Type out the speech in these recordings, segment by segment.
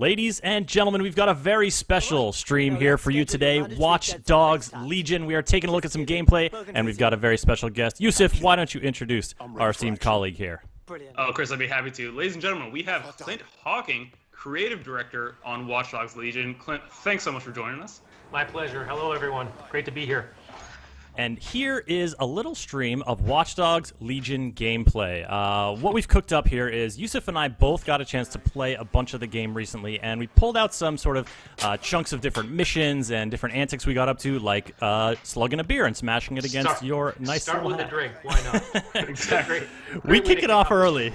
Ladies and gentlemen, we've got a very special stream here for you today. Watch Dogs Legion. We are taking a look at some gameplay, and we've got a very special guest. Yusuf, why don't you introduce our esteemed colleague here? Oh, Chris, I'd be happy to. Ladies and gentlemen, we have Clint Hocking, creative director on Watch Dogs Legion. Clint, thanks so much for joining us. My pleasure. Hello, everyone. Great to be here. And here is a little stream of Watch Dogs Legion gameplay. What we've cooked up here is Yusuf and I both got a chance to play a bunch of the game recently, and we pulled out some sort of chunks of different missions and different antics we got up to, like slugging a beer and smashing it against your nice Start with hat. a drink. Why not? Exactly. We kick it off early.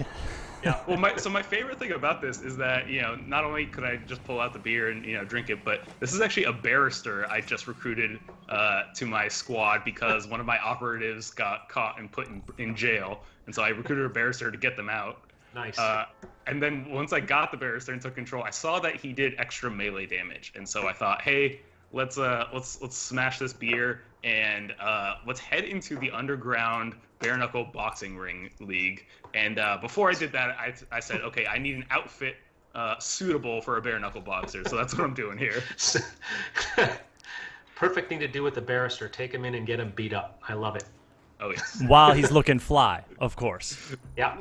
Yeah. Well, my favorite thing about this is that, not only could I just pull out the beer and, drink it, but this is actually a barrister I just recruited to my squad because one of my operatives got caught and put in jail. And so I recruited a barrister to get them out. Nice. And then once I got the barrister and took control, I saw that he did extra melee damage. And so I thought, hey, let's smash this beer and let's head into the underground bare knuckle boxing ring league. And before I did that, I said, okay, I need an outfit suitable for a bare knuckle boxer. So that's what I'm doing here. Perfect thing to do with the barrister. Take him in and get him beat up. I love it. Oh, yes. While he's looking fly, of course. Yeah.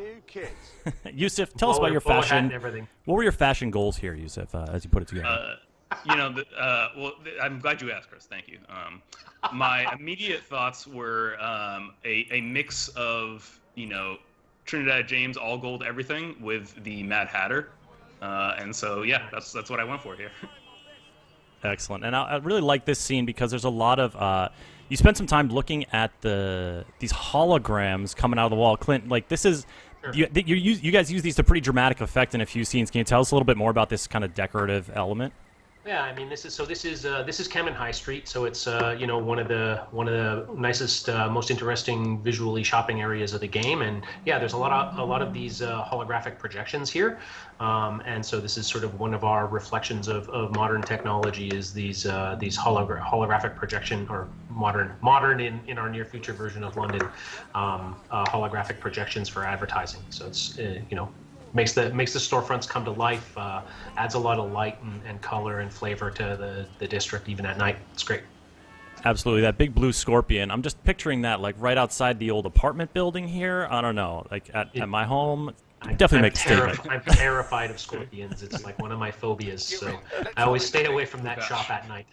Yusuf, tell us about your fashion. And everything. What were your fashion goals here, Yusuf, as you put it together? Well, I'm glad you asked, Chris. Thank you. My immediate thoughts were a mix of, Trinidad James all gold everything with the Mad Hatter, and so yeah, that's what I went for here. Excellent, and I really like this scene because there's a lot of you spent some time looking at these holograms coming out of the wall. Clint, like this is. Sure. You guys use these to pretty dramatic effect in a few scenes. Can you tell us a little bit more about this kind of decorative element? Yeah, I mean, this is Kemen High Street, so it's one of the nicest, most interesting visually shopping areas of the game, and yeah, there's a lot of these holographic projections here, and so this is sort of one of our reflections of modern technology is these holographic projection, or modern in our near future version of London, holographic projections for advertising. So it's makes the storefronts come to life, adds a lot of light and color and flavor to the district even at night. It's great. Absolutely, that big blue scorpion. I'm just picturing that like right outside the old apartment building here. I don't know, like at my home. Definitely make a statement. I'm terrified of scorpions. It's like one of my phobias, so I always stay away from that shop at night.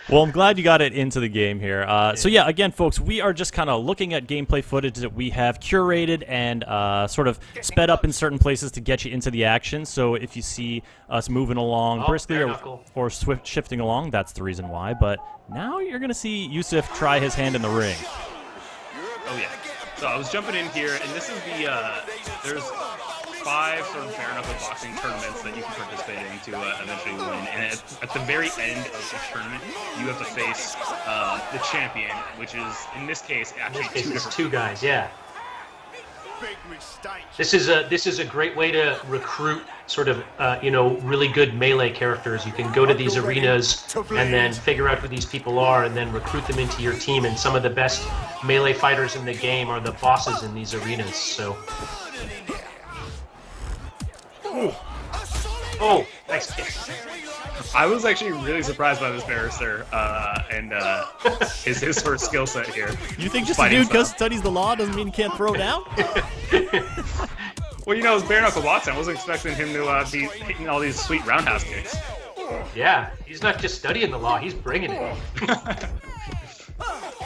Well, I'm glad you got it into the game here. So yeah, again, folks, we are just kind of looking at gameplay footage that we have curated and sort of sped up in certain places to get you into the action. So if you see us moving along briskly or swift shifting along, that's the reason why. But now you're going to see Yusuf try his hand in the ring. Oh yeah. So I was jumping in here, and this is there's 5 sort of bare knuckle boxing tournaments that you can participate in to eventually win. And at the very end of each tournament, you have to face the champion, which is in this case actually two guys. Yeah. This is a great way to recruit sort of really good melee characters. You can go to these arenas and then figure out who these people are and then recruit them into your team. And some of the best melee fighters in the game are the bosses in these arenas. So. Oh, nice kick. I was actually really surprised by this barrister and his first skill set here. You think just a dude because studies the law doesn't mean he can't throw down? Well, it's bare knuckle boxing. I wasn't expecting him to be hitting all these sweet roundhouse kicks. Yeah, he's not just studying the law; he's bringing it.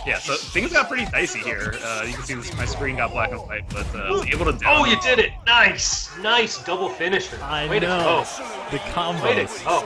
Yeah, so things got pretty dicey here. You can see my screen got black and white, but I was able to down. Oh, you did it! Nice double finisher. Way to go. The combos. Way to go.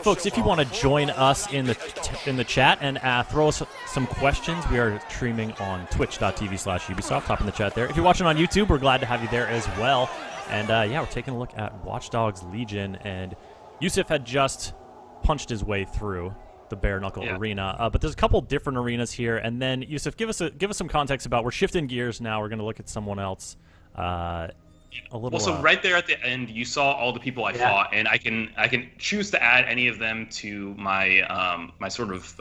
Folks, if you want to join us in the chat and throw us some questions, we are streaming on twitch.tv/Ubisoft. Hop in the chat there. If you're watching on YouTube, we're glad to have you there as well. And yeah, we're taking a look at Watch Dogs Legion, and Yusuf had just punched his way through the bare knuckle arena, but there's a couple different arenas here. And then Yusuf, give us some context about we're shifting gears now. We're going to look at someone else. So right there at the end, you saw all the people I fought, and I can choose to add any of them to my my sort of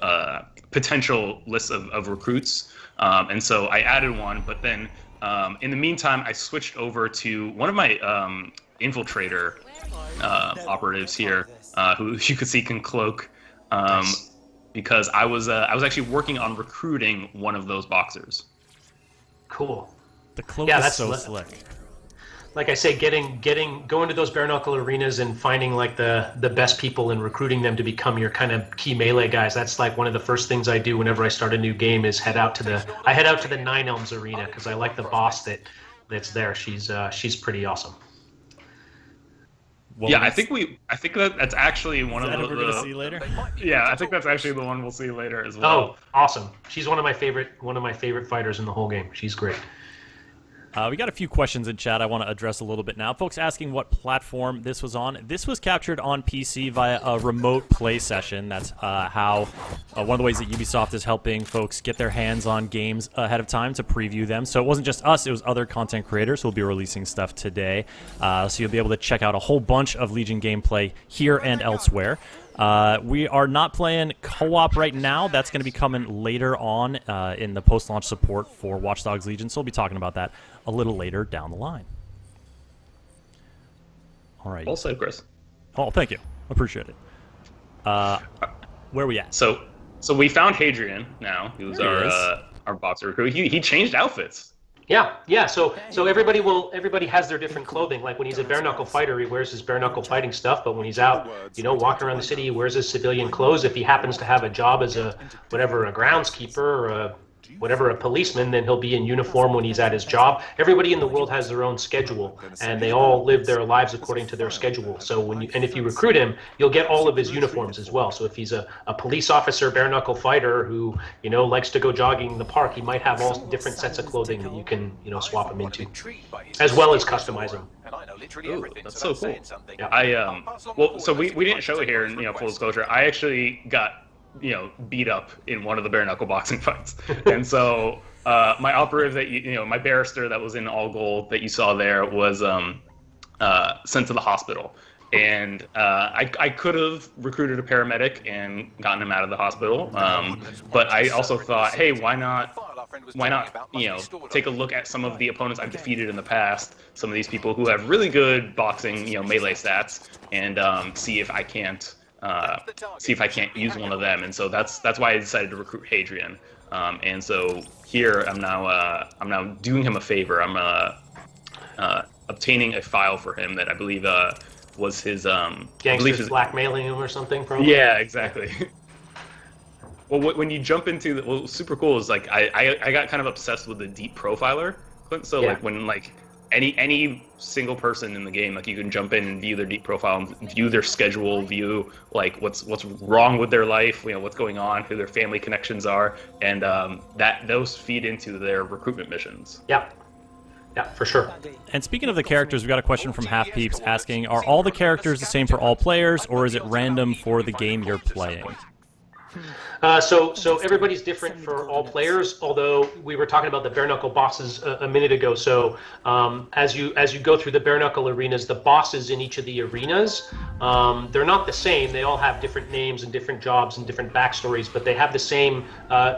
potential list of recruits. And so I added one, but then In the meantime, I switched over to one of my infiltrator operatives here, who you could see can cloak, because I was actually working on recruiting one of those boxers. Cool. The cloak is so slick. Like I say, going to those bare knuckle arenas and finding like the best people and recruiting them to become your kind of key melee guys. That's like one of the first things I do whenever I start a new game is head out to the Nine Elms arena because I like the boss that's there. She's pretty awesome. Well, yeah, I think that's actually one of the. We're gonna see later. Yeah, I think that's actually the one we'll see later as well. Oh, awesome! She's one of my favorite fighters in the whole game. She's great. We got a few questions in chat I want to address a little bit now. Folks asking what platform this was on. This was captured on PC via a remote play session. That's how one of the ways that Ubisoft is helping folks get their hands on games ahead of time to preview them. So it wasn't just us, it was other content creators who will be releasing stuff today. So you'll be able to check out a whole bunch of Legion gameplay here and elsewhere. We are not playing co-op right now. That's going to be coming later on in the post-launch support for Watch Dogs Legion, so we'll be talking about that a little later down the line. All right. Well said, Chris. Oh, thank you. Appreciate it. Where are we at? So we found Hadrian now, who's our boxer recruit. He changed outfits. Yeah. So everybody has their different clothing. Like when he's a bare knuckle fighter, he wears his bare knuckle fighting stuff. But when he's out, walking around the city, he wears his civilian clothes. If he happens to have a job as a groundskeeper or a policeman, then he'll be in uniform when he's at his job. Everybody in the world has their own schedule, and they all live their lives according to their schedule. So if you recruit him, you'll get all of his uniforms as well. So if he's a police officer, bare knuckle fighter who likes to go jogging in the park, he might have all different sets of clothing that you can swap him into, as well as customize him. Ooh, that's so cool. Yeah. So we didn't show it here in full disclosure. I actually got beat up in one of the bare knuckle boxing fights, and so my operative that my barrister that was in all gold that you saw there was sent to the hospital, and I could have recruited a paramedic and gotten him out of the hospital, but I also thought, hey, why not take a look at some of the opponents I've defeated in the past, some of these people who have really good boxing melee stats, and see if I can't use one of them. And so that's why I decided to recruit Hadrian. And so here I'm now doing him a favor. I'm obtaining a file for him that I believe was his gangsters blackmailing him or something. Probably. Yeah, exactly. Well, when you jump into what's super cool is like I got kind of obsessed with the deep profiler, Clint. So like when any single person in the game, like you can jump in and view their deep profile, and view their schedule, view like what's wrong with their life, what's going on, who their family connections are, and those feed into their recruitment missions. Yeah, for sure. And speaking of the characters, we got a question from Half Peeps asking, are all the characters the same for all players, or is it random for the game you're playing? So everybody's different for all players, although we were talking about the bare knuckle bosses a minute ago. So as you go through the bare knuckle arenas, the bosses in each of the arenas, they're not the same. They all have different names and different jobs and different backstories, but they have the same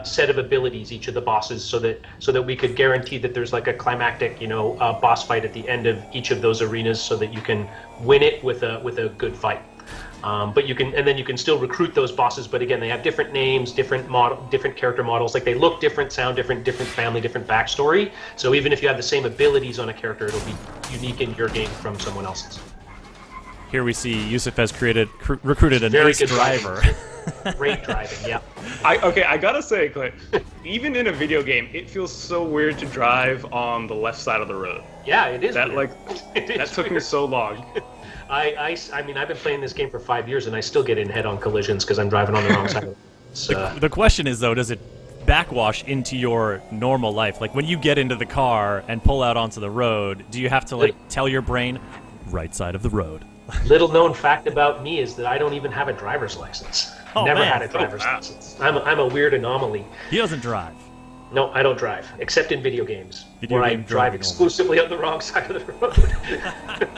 set of abilities, each of the bosses, so that we could guarantee that there's like a climactic boss fight at the end of each of those arenas, so that you can win it with a good fight. But you can still recruit those bosses. But again, they have different names, different character models. Like they look different, sound different, different family, different backstory. So even if you have the same abilities on a character, it'll be unique in your game from someone else's. Here we see Yusuf has recruited an ace driver. Great driving, yeah. I gotta say, Clint, even in a video game, it feels so weird to drive on the left side of the road. Yeah, it is. That weird. That took me so long. I mean, I've been playing this game for 5 years, and I still get in head-on collisions because I'm driving on the wrong side. The question is, though, does it backwash into your normal life? Like, when you get into the car and pull out onto the road, do you have to, tell your brain, right side of the road? Little known fact about me is that I don't even have a driver's license. Never had a driver's license. I'm a weird anomaly. He doesn't drive. No, I don't drive, except in video games, where I drive exclusively on the wrong side of the road.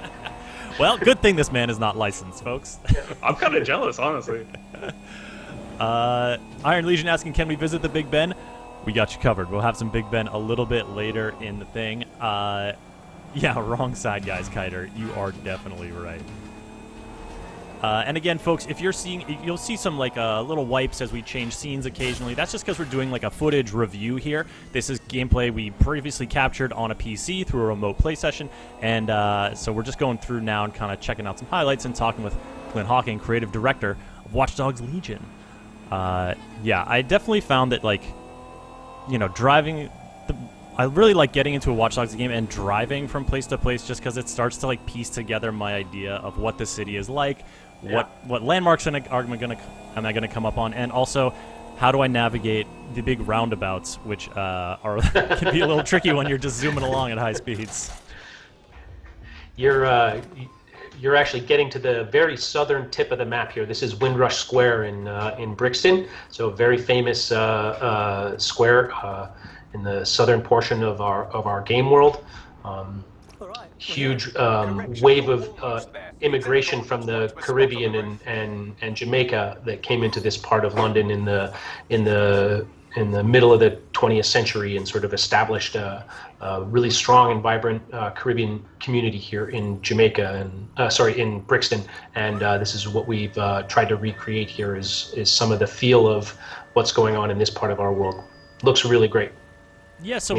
Well, good thing this man is not licensed, folks. I'm kind of jealous, honestly. Iron Legion asking, can we visit the Big Ben? We got you covered. We'll have some Big Ben a little bit later in the thing. Yeah, wrong side, guys, Kiter. You are definitely right. And again, folks, if you're seeing, you'll see some like little wipes as we change scenes occasionally. That's just because we're doing like a footage review here. This is gameplay we previously captured on a PC through a remote play session, and so we're just going through now and kind of checking out some highlights and talking with Clint Hocking, creative director of Watch Dogs Legion. Yeah, I definitely found that, like, you know, I really like getting into a Watch Dogs game and driving from place to place, just because it starts to like piece together my idea of what the city is like, what landmarks am I gonna come up on, and also how do I navigate the big roundabouts, which can be a little tricky when you're just zooming along at high speeds. You're actually getting to the very southern tip of the map here. This is Windrush Square in Brixton, so a very famous square in the southern portion of our game world. Huge wave of immigration from the Caribbean and Jamaica that came into this part of London in the middle of the 20th century and sort of established a really strong and vibrant Caribbean community here in Jamaica and in Brixton. And this is what we've tried to recreate here is some of the feel of what's going on in this part of our world. Looks really great. Yeah, so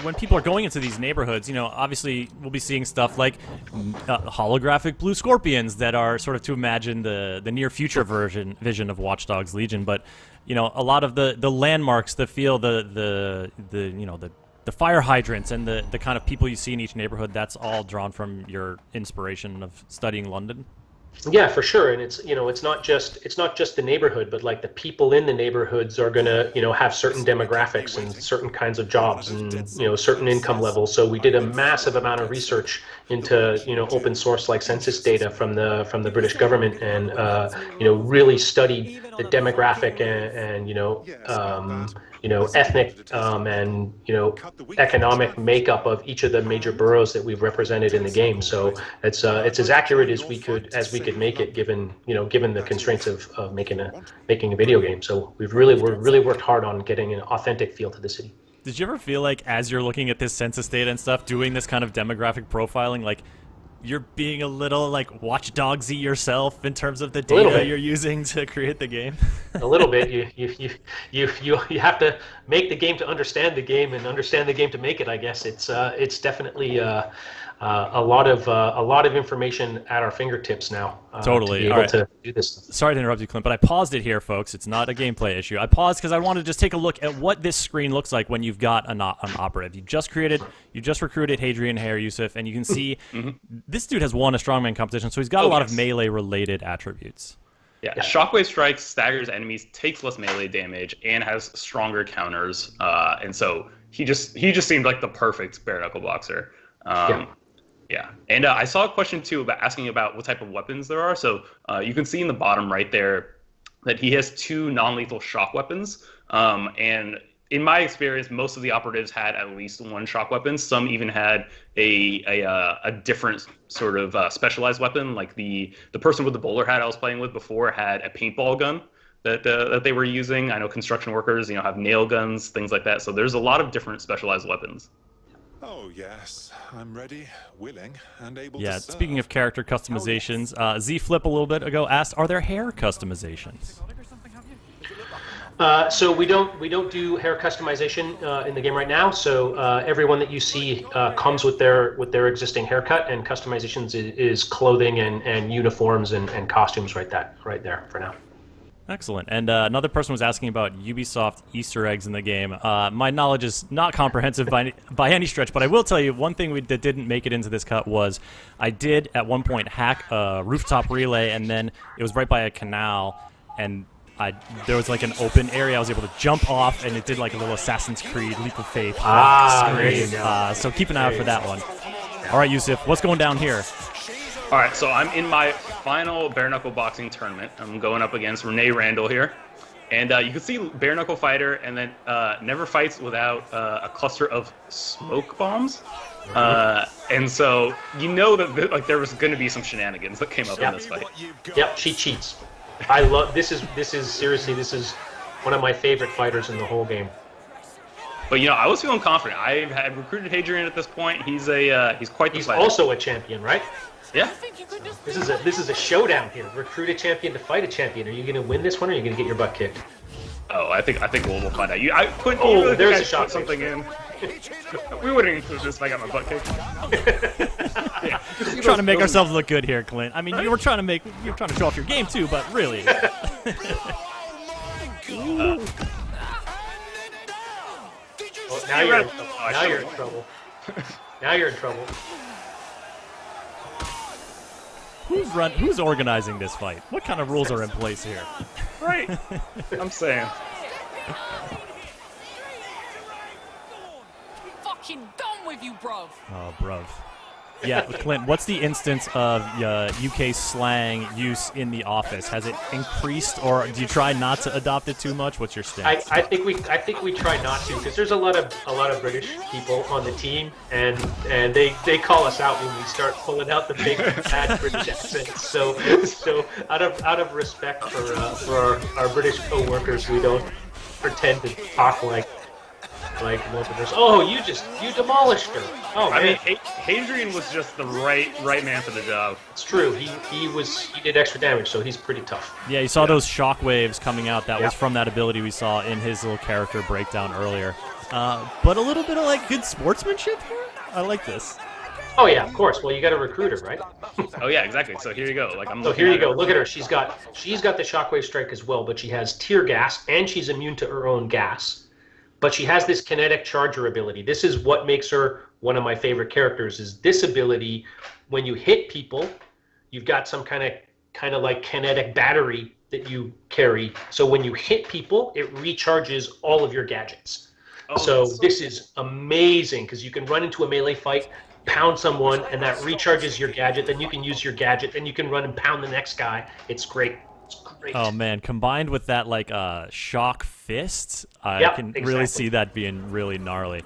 when people are going into these neighborhoods, you know, obviously we'll be seeing stuff like holographic blue scorpions that are sort of to imagine the near future vision of Watch Dogs Legion. But, you know, a lot of the landmarks, the feel, the fire hydrants and the kind of people you see in each neighborhood, that's all drawn from your inspiration of studying London. Yeah, for sure. And it's not just the neighborhood, but like the people in the neighborhoods are going to, have certain demographics and certain kinds of jobs and, certain income levels. So we did a massive amount of research into, open source like census data from the British government and, really studied the demographic and ethnic and economic makeup of each of the major boroughs that we've represented in the game. So it's as accurate as we could make it, given the constraints of making a video game. So we've really worked hard on getting an authentic feel to the city. Did you ever feel like, as you're looking at this census data and stuff, doing this kind of demographic profiling, like you're being a little like Watch Dogsy yourself in terms of the data you're using to create the game? A little bit. You have to make the game to understand the game and understand the game to make it. I guess it's definitely a lot of information at our fingertips now. Totally. To be able to do this. Sorry to interrupt you, Clint, but I paused it here, folks. It's not a gameplay issue. I paused because I wanted to just take a look at what this screen looks like when you've got an operative. You just recruited Hadrian Hair Yusuf, and you can see this dude has won a strongman competition, so he's got a lot of melee-related attributes. Yeah, Shockwave Strikes, staggers enemies, takes less melee damage, and has stronger counters. And so he just seemed like the perfect bare knuckle boxer. Yeah, and I saw a question too asking about what type of weapons there are. So you can see in the bottom right there that he has 2 non-lethal shock weapons. And in my experience, most of the operatives had at least 1 shock weapon. Some even had a different sort of specialized weapon. Like the person with the bowler hat I was playing with before had a paintball gun that they were using. I know construction workers, have nail guns, things like that. So there's a lot of different specialized weapons. Oh yes, I'm ready, willing, and able to serve. Speaking of character customizations, Z Flip a little bit ago asked, are there hair customizations? So we don't do hair customization in the game right now. So everyone that you see comes with their existing haircut, and customizations is clothing and uniforms and costumes right there for now. Excellent. And another person was asking about Ubisoft Easter eggs in the game. My knowledge is not comprehensive by any stretch, but I will tell you one thing that didn't make it into this cut was I did at one point hack a rooftop relay, and then it was right by a canal, and there was like an open area. I was able to jump off, and it did like a little Assassin's Creed leap of faith screen. So keep an eye out for that one. All right, Yusuf, what's going down here? All right, so I'm in my final bare knuckle boxing tournament. I'm going up against Renee Randall here, and you can see bare knuckle fighter, and then never fights without a cluster of smoke bombs. And so that like there was going to be some shenanigans that came up in this fight. Yep, she cheats. I love this is seriously one of my favorite fighters in the whole game. But you know, I was feeling confident. I had recruited Hadrian at this point. He's quite the He's fighter. also a champion, right? Yeah. This is a showdown here. Recruit a champion to fight a champion. Are you going to win this one, or are you going to get your butt kicked? Oh, I think we'll find out. Quint, Oh, you really there's think I a shot put something in. We wouldn't include this if I got my butt kicked. Yeah. We're trying to make ourselves look good here, Clint. I mean, you were trying to show off your game too, but really. Oh, now you're in trouble. Now you're in trouble. Now you're in trouble. Who's organizing this fight? What kind of rules are in place here? Right. I'm saying. Fucking done with you, bruv. Oh, bruv. Yeah, Clint, what's the instance of UK slang use in the office? Has it increased, or do you try not to adopt it too much? What's your stance? I think we try not to, because there's a lot of British people on the team, and they call us out when we start pulling out the big bad British accents. So out of respect for our British co-workers, we don't pretend to talk like Londoners. Oh, you demolished her. Oh, I man. mean, Hadrian was just the right man for the job. It's true. He did extra damage, so he's pretty tough. Yeah, you saw those shock waves coming out. That was from that ability we saw in his little character breakdown earlier. But a little bit of like good sportsmanship here. I like this. Oh yeah, of course. Well, you got a recruiter, right? Oh yeah, exactly. So here you go. Like So here you go. Look at her. She's got the shockwave strike as well, but she has tear gas and she's immune to her own gas. But she has this kinetic charger ability. This is what makes her one of my favorite characters. Is this ability? When you hit people, you've got some kind of like kinetic battery that you carry. So when you hit people, it recharges all of your gadgets. Oh, so this is amazing because you can run into a melee fight, pound someone, and that recharges your gadget. Then you can use your gadget. Then you can run and pound the next guy. It's great. It's great. Oh man, combined with that like shock fist, I can really see that being really gnarly.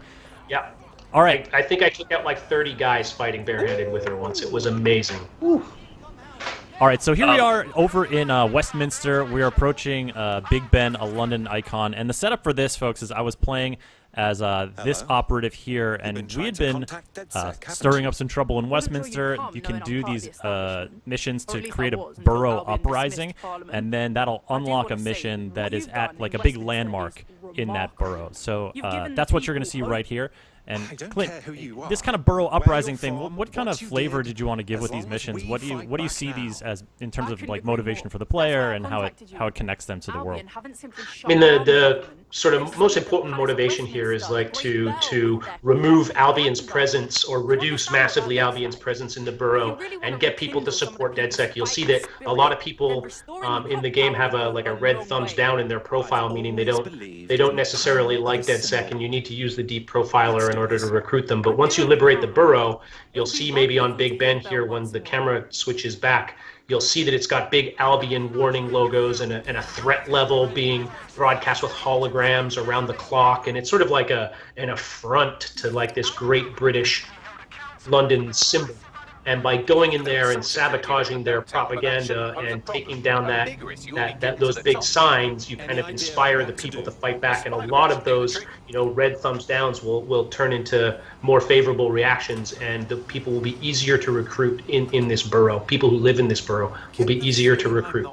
Yeah. All right. I think I took out like 30 guys fighting barehanded with her once. It was amazing. All right, so here we are over in Westminster. We are approaching Big Ben, a London icon. And the setup for this, folks, is I was playing as this operative here, and we had been stirring up some trouble in Westminster. You can do these missions to create a borough uprising, and then that'll unlock a mission that is at like a big landmark in that borough. So that's what you're going to see right here. And Clint, this kind of borough uprising thing, what kind of flavor did you want to give with these missions? What do you see these as in terms of like motivation for the player and how it connects them to the world? I mean, the sort of most important motivation here is like to remove Albion's presence or reduce massively Albion's presence in the borough and get people to support DedSec. You'll see that a lot of people in the game have a red thumbs down in their profile, meaning they don't necessarily like DedSec, and you need to use the deep profiler in order to recruit them. But once you liberate the borough, you'll see maybe on Big Ben here when the camera switches back, you'll see that it's got big Albion warning logos and a threat level being broadcast with holograms around the clock, and it's sort of like an affront to like this great British London symbol. And by going in there and sabotaging their propaganda and taking down those big signs, you kind of inspire the people to fight back. And a lot of those, red thumbs downs will turn into more favorable reactions, and the people will be easier to recruit in this borough. People who live in this borough will be easier to recruit.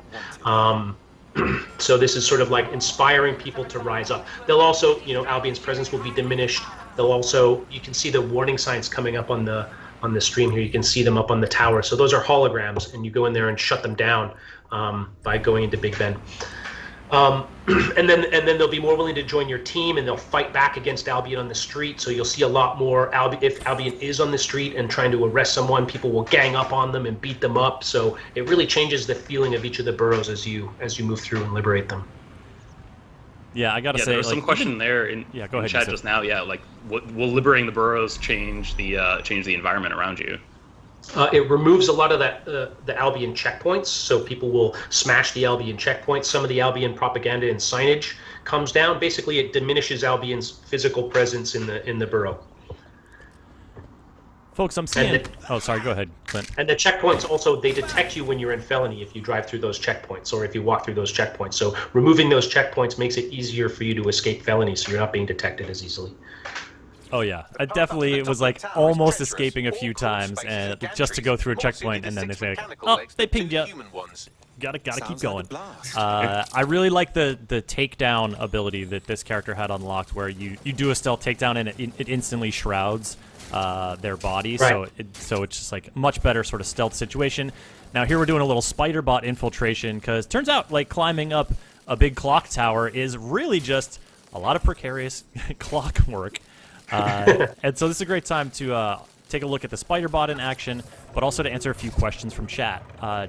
So this is sort of like inspiring people to rise up. They'll also, Albion's presence will be diminished. They'll also, you can see the warning signs coming up on the stream here. You can see them up on the tower. So those are holograms, and you go in there and shut them down by going into Big Ben. And then they'll be more willing to join your team, and they'll fight back against Albion on the street. So you'll see a lot more if Albion is on the street and trying to arrest someone, people will gang up on them and beat them up. So it really changes the feeling of each of the boroughs as you move through and liberate them. Yeah, I gotta say, there was some question there in go ahead, chat just now. Yeah, like, will liberating the boroughs change the environment around you? It removes a lot of the Albion checkpoints, so people will smash the Albion checkpoints. Some of the Albion propaganda and signage comes down. Basically, it diminishes Albion's physical presence in the borough. Folks, I'm seeing... Oh, sorry, go ahead, Clint. And the checkpoints also, they detect you when you're in felony if you drive through those checkpoints or if you walk through those checkpoints. So removing those checkpoints makes it easier for you to escape felony, so you're not being detected as easily. Oh, yeah. I definitely was, like, almost escaping a few times and just to go through a checkpoint, and then they say, oh, they pinged you. Gotta keep going. I really like the takedown ability that this character had unlocked, where you do a stealth takedown and it instantly shrouds their body, right. so it's just like a much better sort of stealth situation. Now here we're doing a little spiderbot infiltration, because turns out like climbing up a big clock tower is really just a lot of precarious clock work, and so this is a great time to take a look at the spiderbot in action, but also to answer a few questions from chat.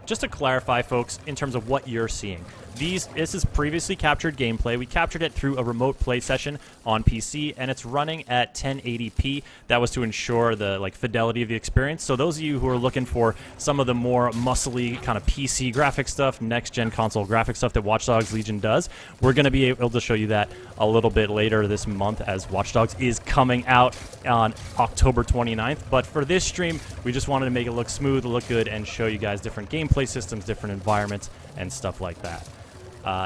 Just to clarify, folks, in terms of what you're seeing. This is previously captured gameplay. We captured it through a remote play session on PC, and it's running at 1080p. That was to ensure the fidelity of the experience. So those of you who are looking for some of the more muscly kind of PC graphic stuff, next-gen console graphic stuff that Watch Dogs Legion does, we're going to be able to show you that a little bit later this month, as Watch Dogs is coming out on October 29th. But for this stream, we just wanted to make it look smooth, look good, and show you guys different gameplay systems, different environments, and stuff like that.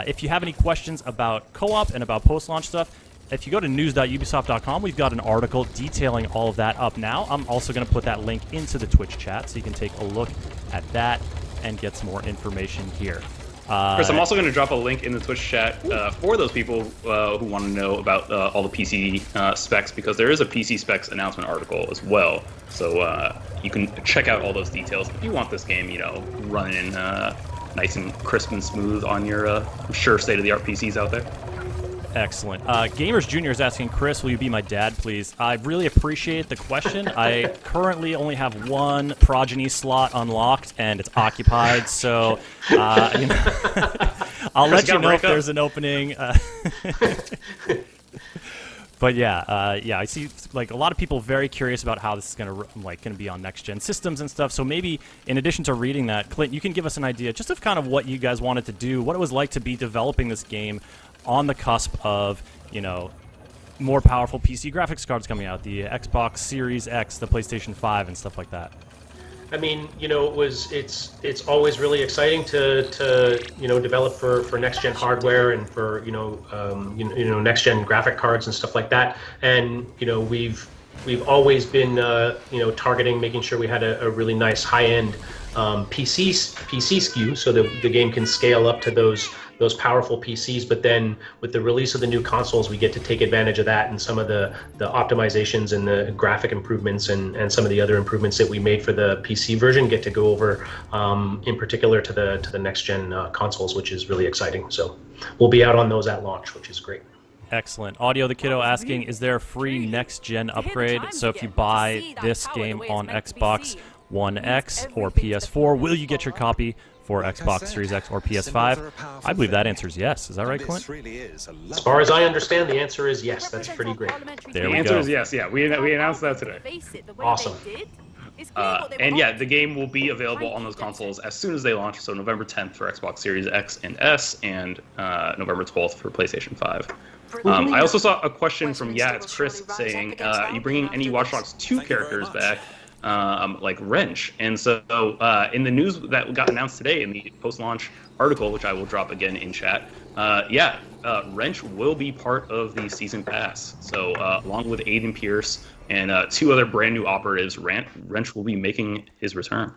If you have any questions about co-op and about post-launch stuff, if you go to news.ubisoft.com, we've got an article detailing all of that up now. I'm also going to put that link into the Twitch chat, so you can take a look at that and get some more information here. Chris, I'm also going to drop a link in the Twitch chat for those people who want to know about all the PC specs, because there is a PC specs announcement article as well. So you can check out all those details if you want this game, running nice and crisp and smooth on your, I'm sure, state-of-the-art PCs out there. Excellent. Gamers Jr. is asking, Chris, will you be my dad, please? I really appreciate the question. I currently only have one progeny slot unlocked, and it's occupied, so I'll let you know if there's an opening. But yeah, I see a lot of people very curious about how this is gonna be on next gen systems and stuff. So maybe in addition to reading that, Clint, you can give us an idea just of kind of what you guys wanted to do, what it was like to be developing this game on the cusp of more powerful PC graphics cards coming out, the Xbox Series X, the PlayStation 5, and stuff like that. I mean, it's always really exciting to develop for next gen hardware and for next gen graphic cards and stuff like that. And we've always been targeting making sure we had a really nice high end PC SKU, so that the game can scale up to those powerful PCs. But then with the release of the new consoles, we get to take advantage of that and some of the optimizations and the graphic improvements and some of the other improvements that we made for the PC version get to go over in particular to the next gen consoles, which is really exciting. So we'll be out on those at launch, which is great. Excellent. Audio the Kiddo asking, is there a free next gen upgrade? So if you buy this game on Xbox One X or PS4, will you get your copy for Xbox Series X or PS5? I believe that answer is yes. Is that right, Clint? As far as I understand, the answer is yes. That's pretty great. There we go. The answer is yes. Yeah, we announced that today. Awesome. And yeah, the game will be available on those consoles as soon as they launch. So November 10th for Xbox Series X and S, and November 12th for PlayStation 5. I also saw a question from it's Chris saying, are you bringing any Watch Dogs 2 characters back? Like Wrench. And so in the news that got announced today in the post-launch article, which I will drop again in chat, Wrench will be part of the season pass. So along with Aiden Pierce and 2 other brand new operatives, Wrench will be making his return.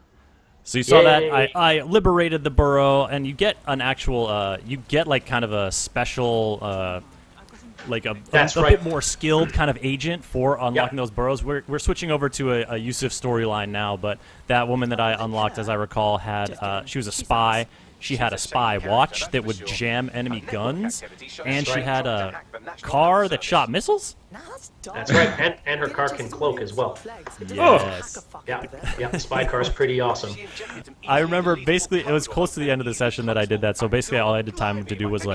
So you saw that I liberated the burrow, and you get an actual you get kind of a special a bit more skilled kind of agent for unlocking those burrows. We're switching over to a Yusuf storyline now, but that woman that I unlocked, as I recall, had she was a spy. She had a spy watch that would jam enemy guns, and she had a car that shot missiles? That's right, and her car can cloak as well. Yes. Yeah, the spy car is pretty awesome. I remember basically it was close to the end of the session that I did that, so basically all I had time to do was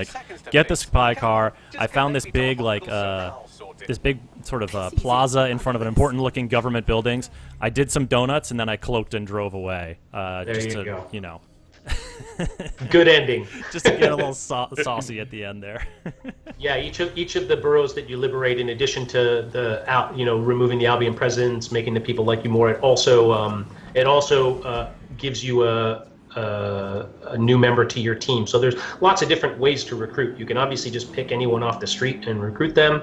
get the spy car. I found this big sort of plaza in front of an important looking government buildings. I did some donuts, and then I cloaked and drove away. There you go. Good ending. Just to get a little saucy at the end there. Yeah, each of the boroughs that you liberate, in addition to removing the Albion presence, making the people like you more, it also gives you a new member to your team. So there's lots of different ways to recruit. You can obviously just pick anyone off the street and recruit them.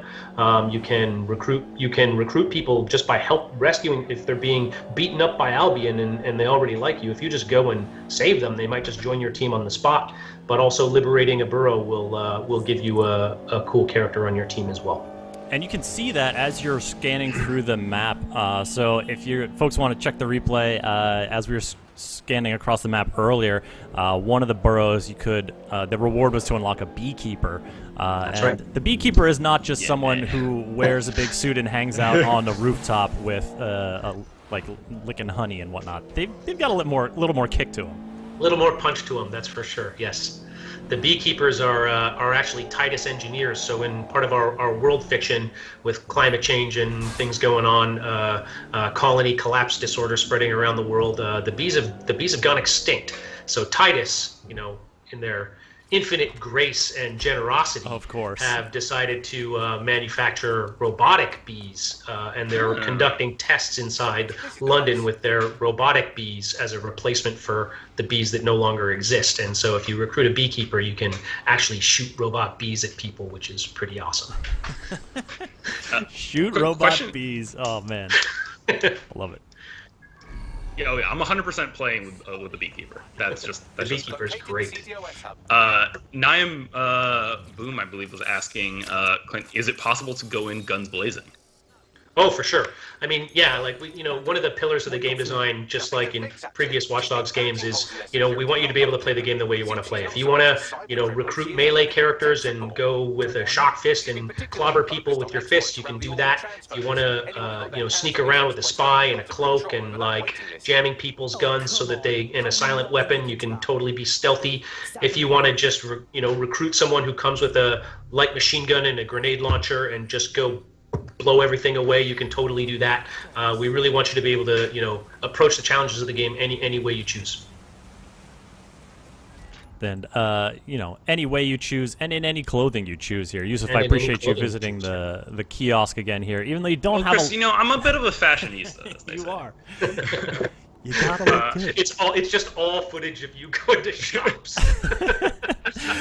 You can recruit people just by help rescuing if they're being beaten up by Albion and they already like you. If you just go and save them, they might just join your team on the spot. But also liberating a borough will give you a cool character on your team as well. And you can see that as you're scanning through the map. So if you folks want to check the replay, as we were scanning across the map earlier, one of the boroughs you could, the reward was to unlock a beekeeper. That's and right. The beekeeper is not just someone who wears a big suit and hangs out on the rooftop with like licking honey and whatnot. They've got a little more kick to them. A little more punch to them, that's for sure. Yes. The beekeepers are actually Titus engineers. So in part of our world fiction with climate change and things going on, colony collapse disorder spreading around the world, the bees have gone extinct. So Titus, in their infinite grace and generosity, of course, have decided to manufacture robotic bees, and they're conducting tests inside London with their robotic bees as a replacement for the bees that no longer exist. And so if you recruit a beekeeper, you can actually shoot robot bees at people, which is pretty awesome. Shoot robot bees. Oh, man. I love it. Yeah, I'm 100% playing with the beekeeper. That's Beekeeper's great. Niam Boom, I believe, was asking Clint, is it possible to go in guns blazing? Oh, for sure. I mean, yeah, like one of the pillars of the game design, just like in previous Watch Dogs games, is we want you to be able to play the game the way you want to play. If you want to recruit melee characters and go with a shock fist and clobber people with your fists, you can do that. If you want to sneak around with a spy and a cloak and like jamming people's guns so that in a silent weapon, you can totally be stealthy. If you want to just recruit someone who comes with a light machine gun and a grenade launcher and just go blow everything away, you can totally do that. We really want you to be able to, approach the challenges of the game any way you choose. Then, any way you choose, and in any clothing you choose here. Yusuf, I appreciate you visiting the kiosk again here, even though you don't have Chris, I'm a bit of a fashionista, as they You say. are. You gotta look good. It's just all footage of you going to shops.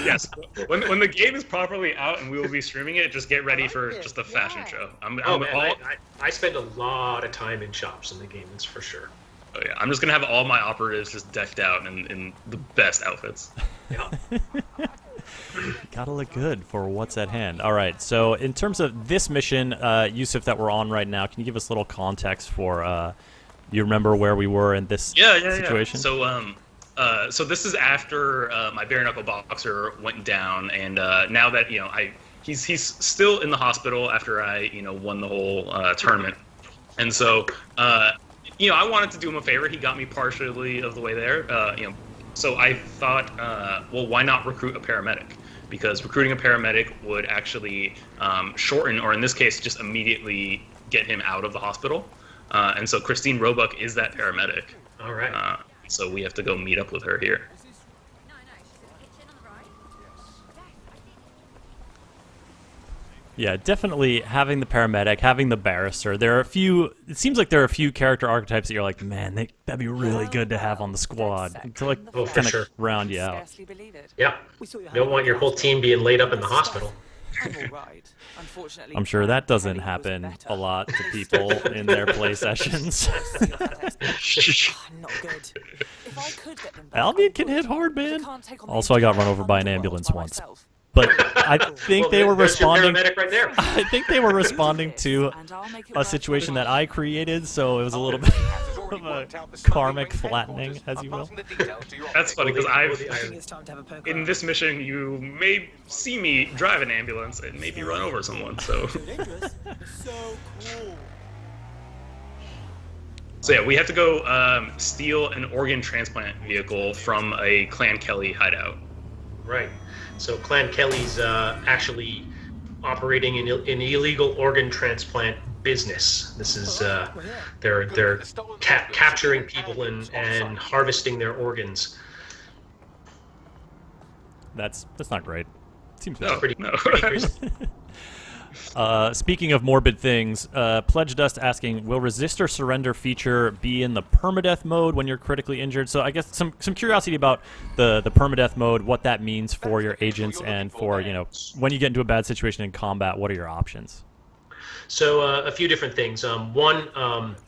Yes. When the game is properly out and we will be streaming it, just get ready for just a fashion show. I spend a lot of time in shops in the game, that's for sure. Oh yeah, I'm just gonna have all my operatives just decked out in the best outfits. Yeah. Gotta look good for what's at hand. All right, so in terms of this mission, Yusuf, that we're on right now, can you give us a little context for? You remember where we were in this situation? Yeah. So this is after my bare knuckle boxer went down, and now that he's still in the hospital after I won the whole tournament, and so I wanted to do him a favor. He got me partially of the way there, so I thought, well, why not recruit a paramedic? Because recruiting a paramedic would actually shorten, or in this case, just immediately get him out of the hospital. And so Christine Roebuck is that paramedic. All right. So we have to go meet up with her here. Yeah, definitely having the paramedic, having the barrister. It seems like there are a few character archetypes that you're like, man, that'd be really good to have on the squad to kind of round you out. Yeah. You don't want your whole team being laid up in the hospital. I'm sure that doesn't happen a lot to people in their play sessions. Albion can hit hard, man. Also, I got run over by an ambulance once. But I think they were responding. Right there. I think they were responding to a situation that I created, so it was a little bit of a karmic flattening, as you will. That's funny because in this mission you may see me drive an ambulance and maybe run over someone. So yeah, we have to go steal an organ transplant vehicle from a Clan Kelly hideout. Right. So Clan Kelly's actually operating in an illegal organ transplant business. This is they're capturing people and harvesting their organs. That's not great. Seems No, bad. Pretty crazy. Speaking of morbid things, Pledge Dust asking, will resist or surrender feature be in the permadeath mode when you're critically injured? So I guess some curiosity about the permadeath mode, what that means for your agents and for, when you get into a bad situation in combat, what are your options? So a few different things. One,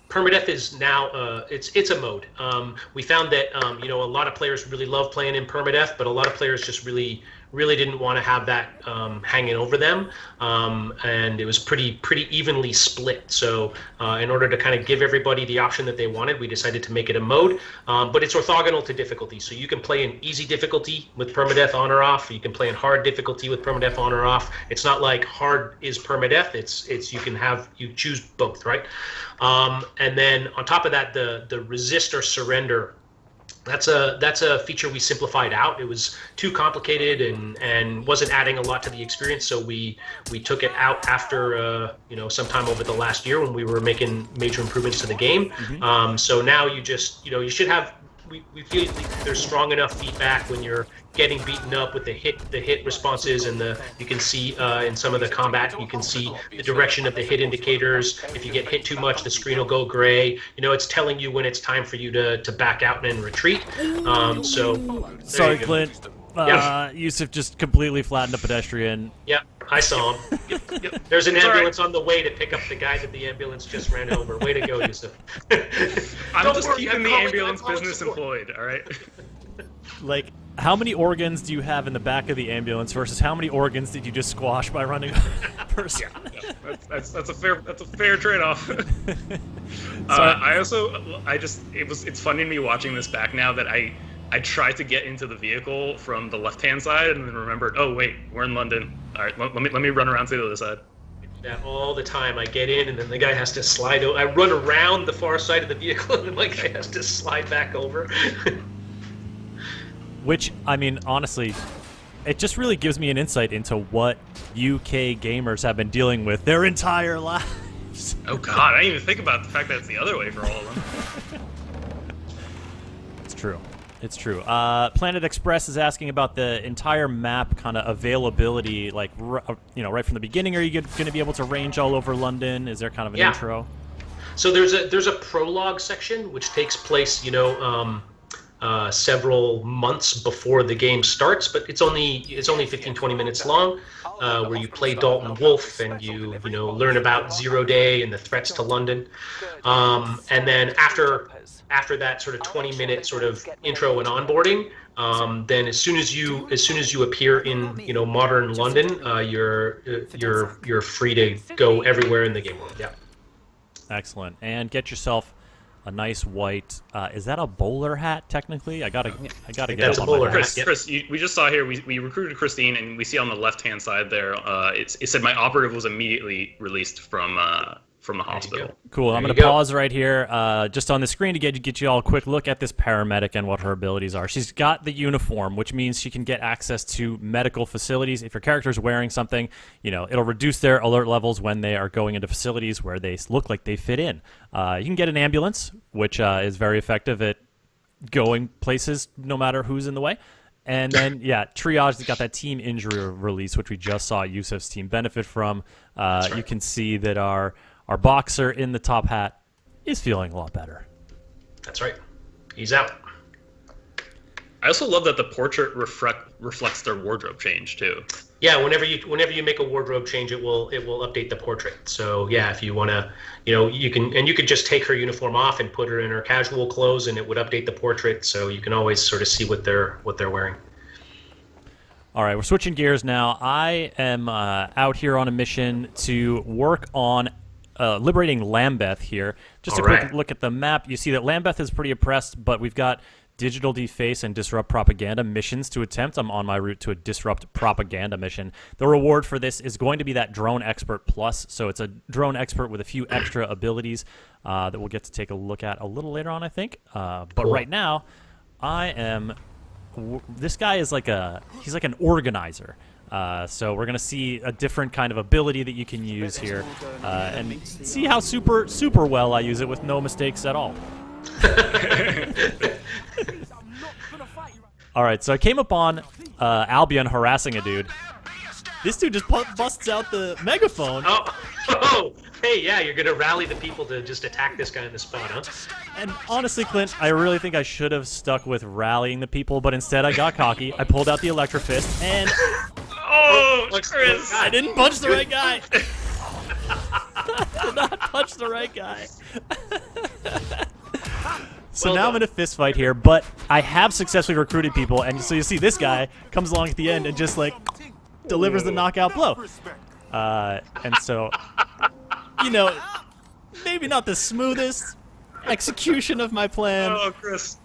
permadeath is now it's a mode. We found that a lot of players really love playing in permadeath, but a lot of players just really didn't want to have that hanging over them, and it was pretty evenly split. So in order to kind of give everybody the option that they wanted, we decided to make it a mode, but it's orthogonal to difficulty. So you can play in easy difficulty with permadeath on or off. You can play in hard difficulty with permadeath on or off. It's not like hard is permadeath. It's you choose both, right? And then on top of that, the resist or surrender. That's a feature we simplified out. It was too complicated and wasn't adding a lot to the experience, so we took it out after sometime over the last year when we were making major improvements to the game. So now you just you should have. We feel there's strong enough feedback when you're getting beaten up with the hit responses, and you can see in some of the combat, you can see the direction of the hit indicators. If you get hit too much, the screen will go gray. It's telling you when it's time for you to back out and retreat. Sorry, Clint. Yusuf just completely flattened a pedestrian. Yeah, I saw him. Yep. There's an ambulance on the way to pick up the guy that the ambulance just ran over. Way to go, Yusuf. I'm just keeping the ambulance business employed, all right? Like, how many organs do you have in the back of the ambulance versus how many organs did you just squash by running over a person? Yeah. That's a fair trade-off. It's funny to me watching this back now that I tried to get into the vehicle from the left-hand side and then remembered, oh wait, we're in London. All right, let me run around to the other side. That all the time. I get in and then the guy has to slide over. I run around the far side of the vehicle and then the guy has to slide back over. Which, I mean, honestly, it just really gives me an insight into what UK gamers have been dealing with their entire lives. Oh god, I didn't even think about the fact that it's the other way for all of them. It's true. It's true. Planet Express is asking about the entire map kind of availability, like right from the beginning. Are you going to be able to range all over London? Is there kind of an intro? So there's a prologue section which takes place, several months before the game starts, but it's only 15-20 minutes long, where you play Dalton Wolf and you learn about Zero Day and the threats to London, and then after that sort of 20-minute sort of intro and onboarding, then as soon as you appear in modern London, you're free to go everywhere in the game world. Yeah. Excellent. And get yourself a nice white. Is that a bowler hat? Technically, I gotta get that's up a on bowler my hat. hat. Chris, we just saw here. We recruited Christine, and we see on the left-hand side there. It said my operative was immediately released from the hospital. Cool. I'm There going to you go. pause right here, just on the screen to get you all a quick look at this paramedic and what her abilities are. She's got the uniform, which means she can get access to medical facilities. If your character's wearing something, it'll reduce their alert levels when they are going into facilities where they look like they fit in. You can get an ambulance, which is very effective at going places no matter who's in the way. And then, Triage has got that team injury release, which we just saw Yusuf's team benefit from. You can see that our boxer in the top hat is feeling a lot better. That's right. He's out. I also love that the portrait reflects their wardrobe change too. Yeah, whenever you make a wardrobe change, it will update the portrait. So yeah, if you want to, you could just take her uniform off and put her in her casual clothes, and it would update the portrait. So you can always sort of see what they're wearing. All right, we're switching gears now. I am out here on a mission to work on liberating Lambeth here. Just a quick look at the map. You see that Lambeth is pretty oppressed, but we've got Digital Deface and Disrupt Propaganda missions to attempt. I'm on my route to a Disrupt Propaganda mission. The reward for this is going to be that Drone Expert Plus. So it's a Drone Expert with a few extra abilities that we'll get to take a look at a little later on, I think. But right now, I am... This guy is he's like an organizer. So we're gonna see a different kind of ability that you can use here, and see how super well I use it with no mistakes at all. All right, so I came upon Albion harassing a dude. This dude just busts out the megaphone. Oh, hey, yeah, you're gonna rally the people to just attack this guy in the spot, huh? And honestly, Clint, I really think I should have stuck with rallying the people, but instead I got cocky. I pulled out the Electro Fist, and Oh, Chris! I didn't punch the right guy. I did not punch the right guy. So now I'm in a fist fight here, but I have successfully recruited people, and so you see this guy comes along at the end and just like delivers the knockout blow. And so, you know, maybe not the smoothest execution of my plan. Oh, Chris.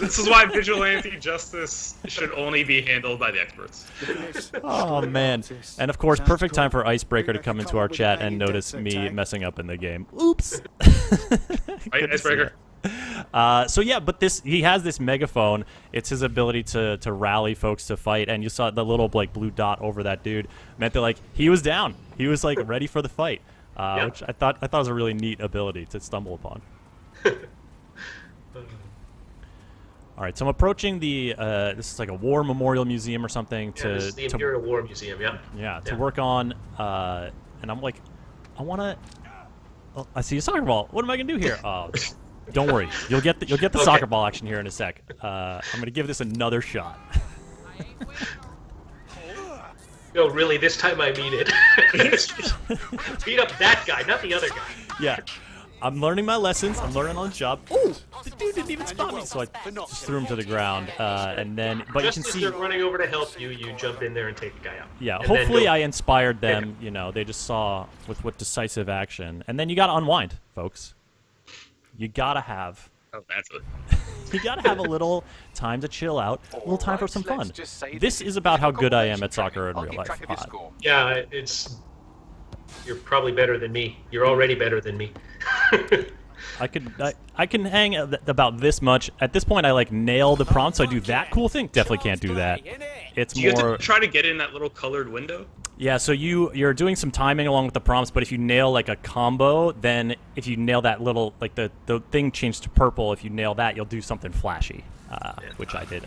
This is why vigilante justice should only be handled by the experts. Oh, man. And of course, perfect time for Icebreaker to come into our chat and notice me messing up in the game. Oops. Right, Icebreaker? So yeah, but he has this megaphone. It's his ability to rally folks to fight, and you saw the little like blue dot over that dude meant that like he was down. He was like ready for the fight, which I thought was a really neat ability to stumble upon. All right, so I'm approaching the this is like a war memorial museum or something This is the Imperial War Museum, to work on, and I'm like, I want to. Oh, I see a soccer ball. What am I gonna do here? Don't worry, you'll get the soccer ball action here in a sec. I'm gonna give this another shot. No, really, this time I mean it. Beat up that guy, not the other guy. Yeah, I'm learning my lessons. I'm learning on the job. Oh, the dude didn't even spot me, so I just threw him to the ground, and then. But Just you can as see. they're running over to help you, you jump in there and take the guy out. Yeah, And hopefully then I inspired them. You know, they just saw with what decisive action, and then you gotta unwind, folks. You gotta have. Oh, that's it. You gotta have a little time to chill out, a little time for some fun. This is about how good I am at soccer in real life. Yeah, you're probably better than me. You're already better than me. I can hang about this much. At this point, I like nail the prompt, so I do that cool thing. Definitely can't do that. It's You more. have to try to get in that little colored window. Yeah, so you're doing some timing along with the prompts, but if you nail like a combo, then if you nail that little like the thing changed to purple, if you nail that, you'll do something flashy, which I did,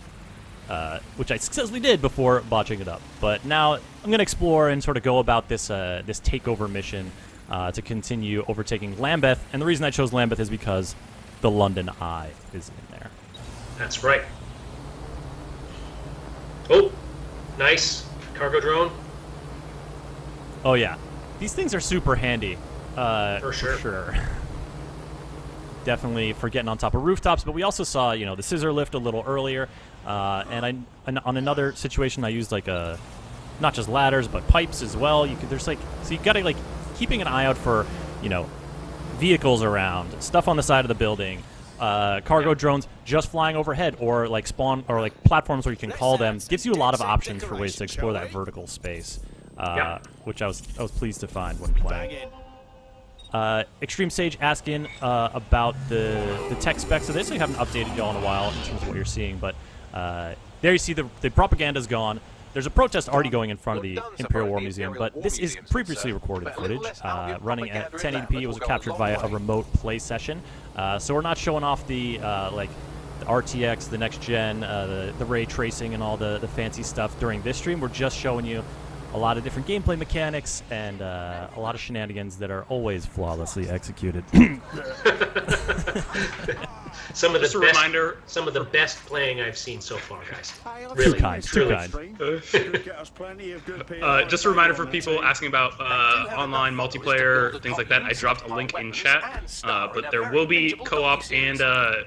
which I successfully did before botching it up. But now I'm gonna explore and sort of go about this this takeover mission to continue overtaking Lambeth, and the reason I chose Lambeth is because the London Eye is in there. That's right. Oh, nice cargo drone. Oh yeah, these things are super handy. For sure. Definitely for getting on top of rooftops, but we also saw, you know, the scissor lift a little earlier, and on another situation I used like not just ladders but pipes as well. There's like, so you gotta like keeping an eye out for, you know, vehicles around, stuff on the side of the building, cargo drones just flying overhead, or like spawn or like platforms where you can call them. Gives you a lot of options for ways to explore that vertical space. Which I was pleased to find when playing. Extreme Sage asking about the tech specs of this. We haven't updated y'all in a while in terms of what you're seeing, but there you see the propaganda's gone. There's a protest already going in front of the Imperial War Museum, but this is previously recorded footage running at 1080p. It was captured via a remote play session, so we're not showing off the like the RTX, the next gen, the ray tracing, and all the fancy stuff during this stream. We're just showing you a lot of different gameplay mechanics and a lot of shenanigans that are always flawlessly executed. Some of Just a the best, reminder. some of the best playing I've seen so far, guys. Too kind, too kind. Just a reminder for people asking about online multiplayer, things like that. I dropped a link in chat, but there will be co-op and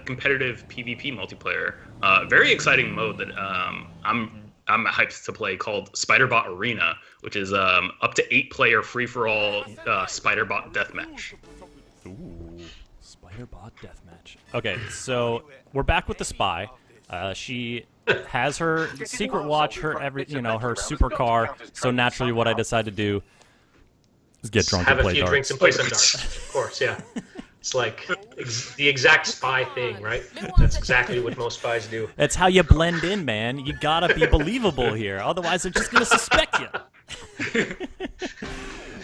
competitive PvP multiplayer. Very exciting mode that I'm hyped to play, called Spiderbot Arena, which is up to 8-player free-for-all Spiderbot deathmatch. Ooh, Spiderbot deathmatch. Okay, so we're back with the spy. She has her secret watch, her her supercar. So naturally, what I decide to do is get drunk and play Have a few drinks darts. and play some darts. Of course, yeah. It's like the exact spy thing, right? That's exactly what most spies do. That's how you blend in, man. You gotta be believable here, otherwise they're just gonna suspect you.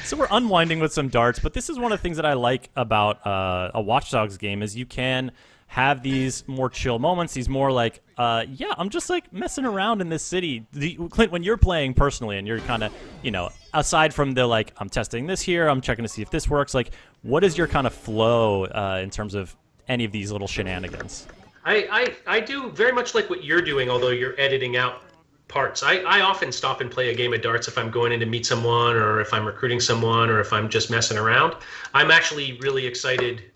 So we're unwinding with some darts, but this is one of the things that I like about a Watch Dogs game is you can have these more chill moments, these more like, yeah, I'm just like messing around in this city. Clint, when you're playing personally and you're kind of, you know, aside from the like, I'm testing this here, I'm checking to see if this works, like, what is your kind of flow in terms of any of these little shenanigans? I do very much like what you're doing, although you're editing out parts. I often stop and play a game of darts if I'm going in to meet someone, or if I'm recruiting someone, or if I'm just messing around. I'm actually really excited.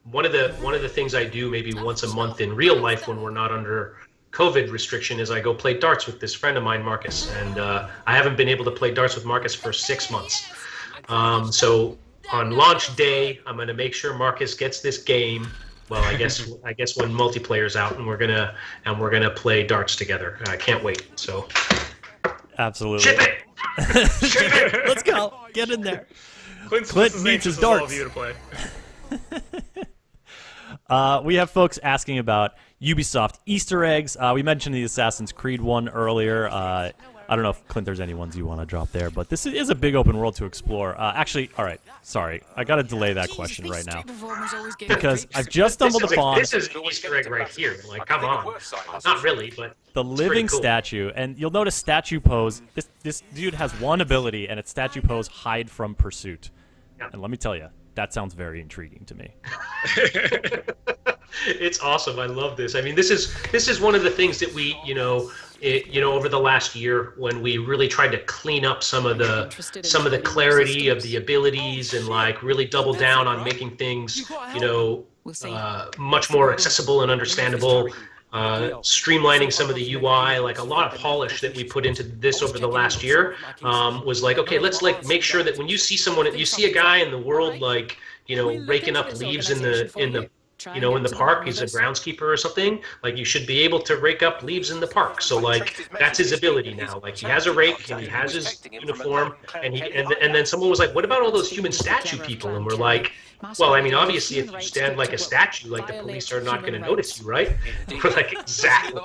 One of the things I do maybe once a month in real life when we're not under COVID restriction is I go play darts with this friend of mine, Marcus, and I haven't been able to play darts with Marcus for 6 months. So on launch day, I'm going to make sure Marcus gets this game. Well, I guess when multiplayer's out, and we're gonna play darts together. I can't wait. So absolutely. Ship it. Ship it. Let's go. Get in there. Clint needs his darts. You to play. We have folks asking about Ubisoft Easter eggs. We mentioned the Assassin's Creed one earlier. I don't know if, Clint, there's any ones you want to drop there, but this is a big open world to explore. Actually, all right, sorry. I got to delay that question right now because I've just stumbled upon... This is an Easter egg right here. Like, come on. Not really, but... The living cool. statue, and you'll notice statue pose. This dude has one ability, and it's statue pose, hide from pursuit. Yeah. And let me tell you, that sounds very intriguing to me. It's awesome. I love this. I mean, this is one of the things that we, over the last year when we really tried to clean up some of the clarity of the abilities and like really double down on making things, much more accessible and understandable. Streamlining some of the UI, like a lot of polish that we put into this over the last year, was like, okay, let's like make sure that when you see a guy in the world, like, raking up leaves in the park, he's a groundskeeper or something, like you should be able to rake up leaves in the park. So like that's his ability now. Like he has a rake and he has his uniform, and then someone was like, what about all those human statue people? And we're like, well, I mean, obviously if you stand like a statue, like the police are not going to notice you, right? We're like, exactly.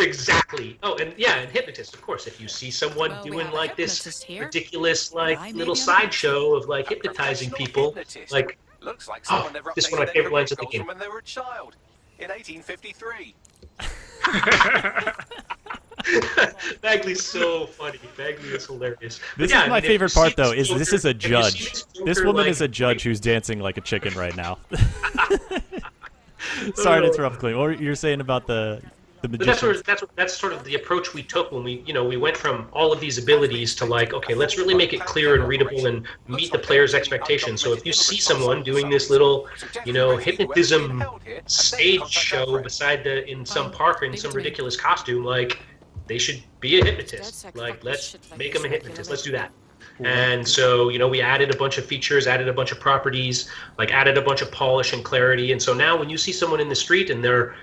Exactly. Oh, and yeah, and hypnotist, of course. If you see someone doing like this ridiculous like little sideshow of like hypnotizing people, like, looks like someone never this is one of my favorite lines of the game. when they were a child in 1853. Bagley's so funny. Bagley is hilarious. This is my favorite part, though, is this is a judge. This woman is a judge who's dancing like a chicken right now. Sorry to interrupt, Clint. What were you saying about the magician? That's sort of the approach we took when we went from all of these abilities to like, okay, let's really make it clear and readable and meet the player's expectations. So if you see someone doing this little, hypnotism stage show in some park or in some ridiculous costume, like they should be a hypnotist. Like let's make them a hypnotist. Let's do that. And so, we added a bunch of features, added a bunch of properties, like added a bunch of polish and clarity. And so now when you see someone in the street and they're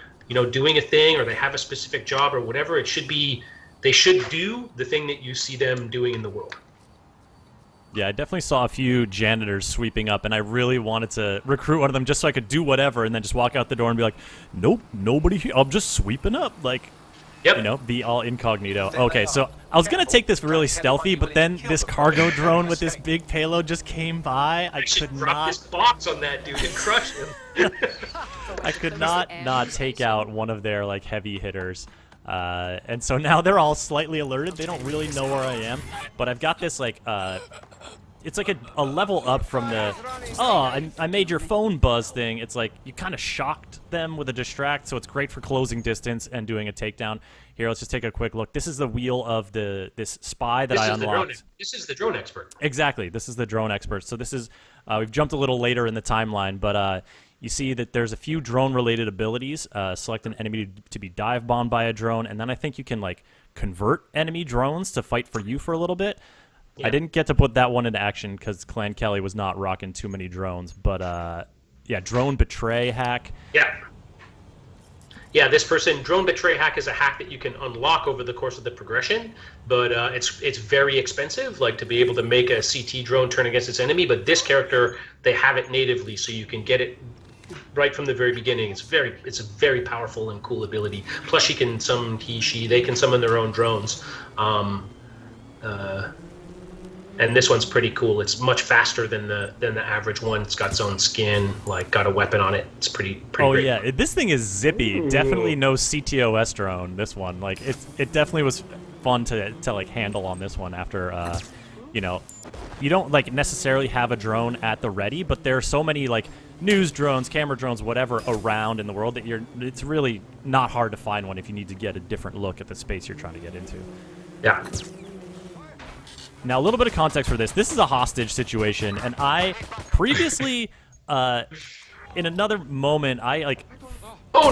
doing a thing, or they have a specific job or whatever, they should do the thing that you see them doing in the world. Yeah, I definitely saw a few janitors sweeping up, and I really wanted to recruit one of them just so I could do whatever and then just walk out the door and be like, nope, nobody here. I'm just sweeping up. Like, yep. Be all incognito. Okay, so I was going to take this really stealthy, but then this cargo drone with this big payload just came by. I could not... this box on that dude and crush him. I could not take out one of their like heavy hitters, and so now they're all slightly alerted. They don't really know where I am, but I've got this like it's like a level up from the I made your phone buzz thing. It's like you kind of shocked them with a distract, so it's great for closing distance and doing a takedown. Here, let's just take a quick look. This is the wheel of this spy that I unlocked. This is the drone expert. Exactly, this is the drone expert. So this is we've jumped a little later in the timeline, but you see that there's a few drone-related abilities. Select an enemy to be dive-bombed by a drone, and then I think you can like convert enemy drones to fight for you for a little bit. Yeah. I didn't get to put that one into action because Clan Kelly was not rocking too many drones. But yeah, drone betray hack. Yeah, this drone betray hack is a hack that you can unlock over the course of the progression, but it's very expensive, like to be able to make a CT drone turn against its enemy. But this character, they have it natively, so you can get it right from the very beginning. It's a very powerful and cool ability. Plus, they can summon their own drones. And this one's pretty cool. It's much faster than the average one. It's got its own skin, like got a weapon on it. It's pretty Oh great. yeah, this thing is zippy. Ooh. Definitely no CTOS drone. This one, like it definitely was fun to like handle on this one. After you know, you don't like necessarily have a drone at the ready, but there are so many like news drones, camera drones, whatever around in the world that it's really not hard to find one if you need to get a different look at the space you're trying to get into. Yeah. Now, a little bit of context for this. This is a hostage situation, and I previously, in another moment, I, like... Oh,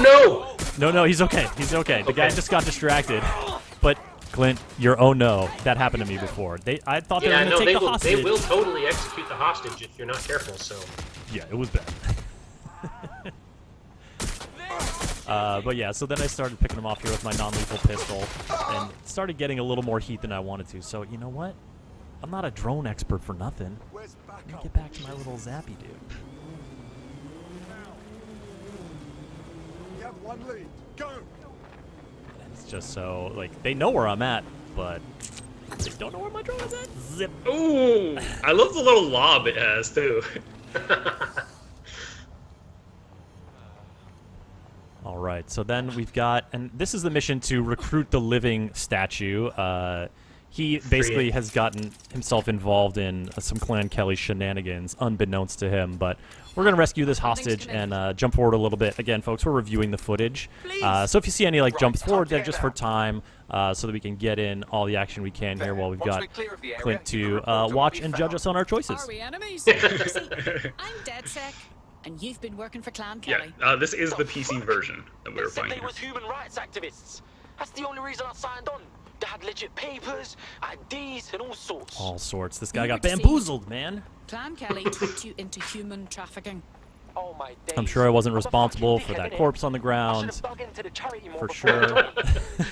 no! No, he's okay. He's okay. The guy just got distracted. But, Clint, you're oh no. That happened to me before. I thought they were going to take the hostage. They will totally execute the hostage if you're not careful, so... Yeah, it was bad. But yeah, so then I started picking them off here with my non-lethal pistol, and started getting a little more heat than I wanted to. So, you know what? I'm not a drone expert for nothing. Let me get back to my little zappy dude. You have one lead. Go. And it's just so, like, they know where I'm at, but they don't know where my drone is at. Zip. Ooh, I love the little lob it has, too. All right, so then we've got, and this is the mission to recruit the living statue. He basically has gotten himself involved in some Clan Kelly shenanigans, unbeknownst to him. But we're going to rescue this hostage and jump forward a little bit. Again, folks, we're reviewing the footage. So if you see any like jumps forward, they're just for time, so that we can get in all the action we can here while we've got Clint to watch and judge us on our choices. Are we enemies? See, I'm DedSec, and you've been working for Clan Kelly. Yeah, this is the PC version that we were playing. They was human rights activists. That's the only reason I signed on. They had legit papers, IDs, and all sorts. All sorts. This guy got bamboozled, man. Clan Kelly tricked you into human trafficking. Oh my days. I'm sure I wasn't responsible for that corpse on the ground. For sure.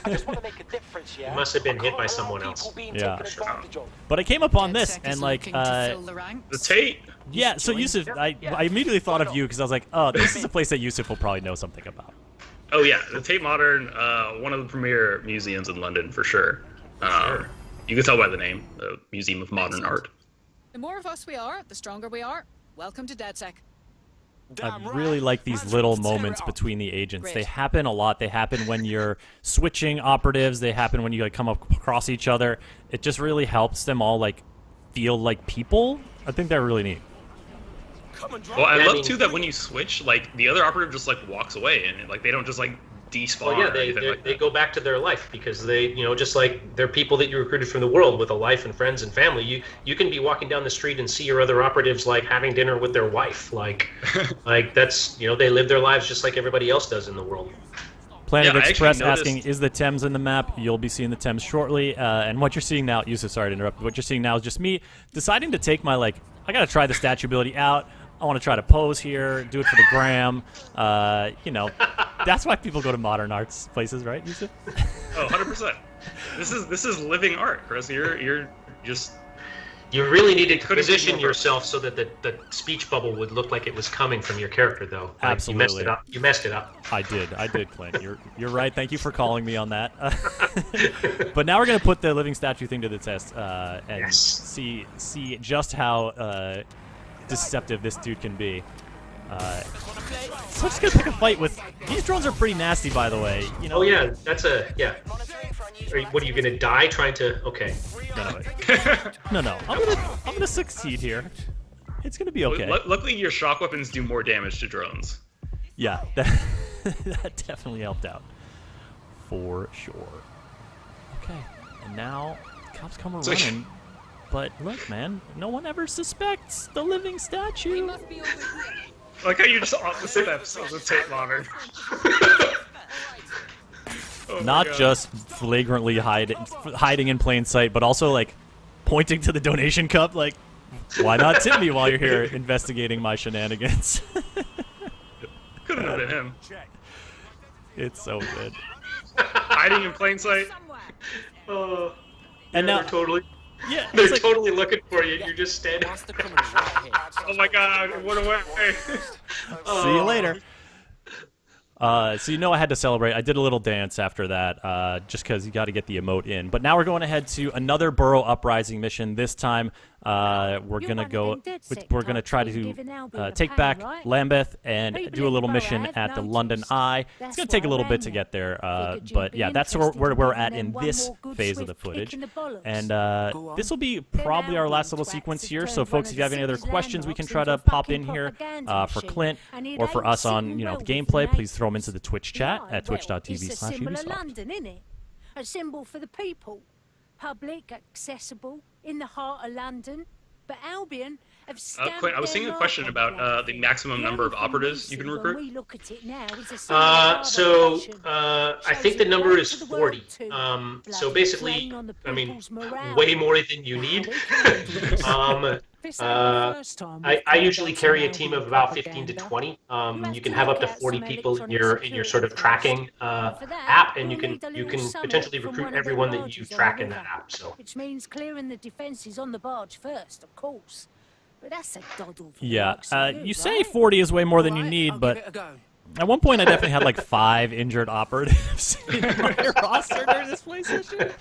I just want to make a difference, yeah? You must have been hit by someone else. Yeah. But I came up on this, and like, the Tate. Yeah, so Yusuf, I immediately thought of you because I was like, oh, this is a place that Yusuf will probably know something about. Oh yeah, the Tate Modern, one of the premier museums in London for sure. You can tell by the name, the Museum of Modern Art. The more of us we are, the stronger we are. Welcome to DedSec. I really like these little moments between the agents. They happen a lot. They happen when you're switching operatives. They happen when you like come up across each other. It just really helps them all like feel like people. I think they're really neat. Well, I love too that when you switch, like the other operative just like walks away and like they don't just like despawn. Well, yeah, they go back to their life because they, you know, just like they're people that you recruited from the world with a life and friends and family. You can be walking down the street and see your other operatives like having dinner with their wife, like that's, you know, they live their lives just like everybody else does in the world. Planet Express asking, is the Thames in the map? You'll be seeing the Thames shortly. And what you're seeing now, Yusuf, sorry to interrupt, what you're seeing now is just me deciding to take my, like, I gotta try the statue ability out. I want to try to pose here, do it for the gram. You know, that's why people go to modern arts places, right, Yusuf? Oh, 100%. This is living art, Chris. You're just... You really need to position yourself so that the speech bubble would look like it was coming from your character, though. Like, Absolutely. You messed it up. I did, Clint. You're right. Thank you for calling me on that. But now we're gonna put the living statue thing to the test and see just how deceptive this dude can be. So I'm just gonna pick a fight with these drones. Are pretty nasty, by the way. You know. Oh yeah, that's a yeah. What are you gonna die trying to? Okay. No. I'm gonna succeed here. It's gonna be okay. Luckily, your shock weapons do more damage to drones. Yeah, that definitely helped out for sure. Okay, and now cops come running. But look, man, no one ever suspects the living statue. Like how you just opposite episodes of Tate Modern. Not just flagrantly hiding in plain sight, but also like pointing to the donation cup. Like, why not tip me while you're here investigating my shenanigans? Couldn't have been him. It's so good. Hiding in plain sight. And now totally. Yeah, they're like, totally looking for you. You're just standing. Oh my God! What away! See you later. So you know I had to celebrate. I did a little dance after that, just because you got to get the emote in. But now we're going ahead to another Burrow Uprising mission. This time, we're gonna go. We're gonna try to take back Lambeth and do a little mission at the London Eye. It's gonna take a little bit to get there, but yeah, that's where we're at in this phase of the footage. And this will be probably our last little sequence here. So, folks, if you have any other questions, we can try to pop in here for Clint or for us on the gameplay. Please throw them into the Twitch chat at twitch.tv/Ubisoft. London, innit? A symbol for the people. Public, accessible, in the heart of London. But Albion have Clint, I was seeing a question about the maximum number of operatives you can recruit. I think the number is 40. So basically, I mean, way more than you need. I usually carry a team of about 15 to 20. You can have up to 40 people in your sort of tracking app, and you can potentially recruit everyone that you track in that app. So, which means clearing the defenses on the barge first, of course. But that's a doddle. Yeah, you say 40 is way more than you need, but at one point I definitely had like 5 injured operatives in my roster during this play session.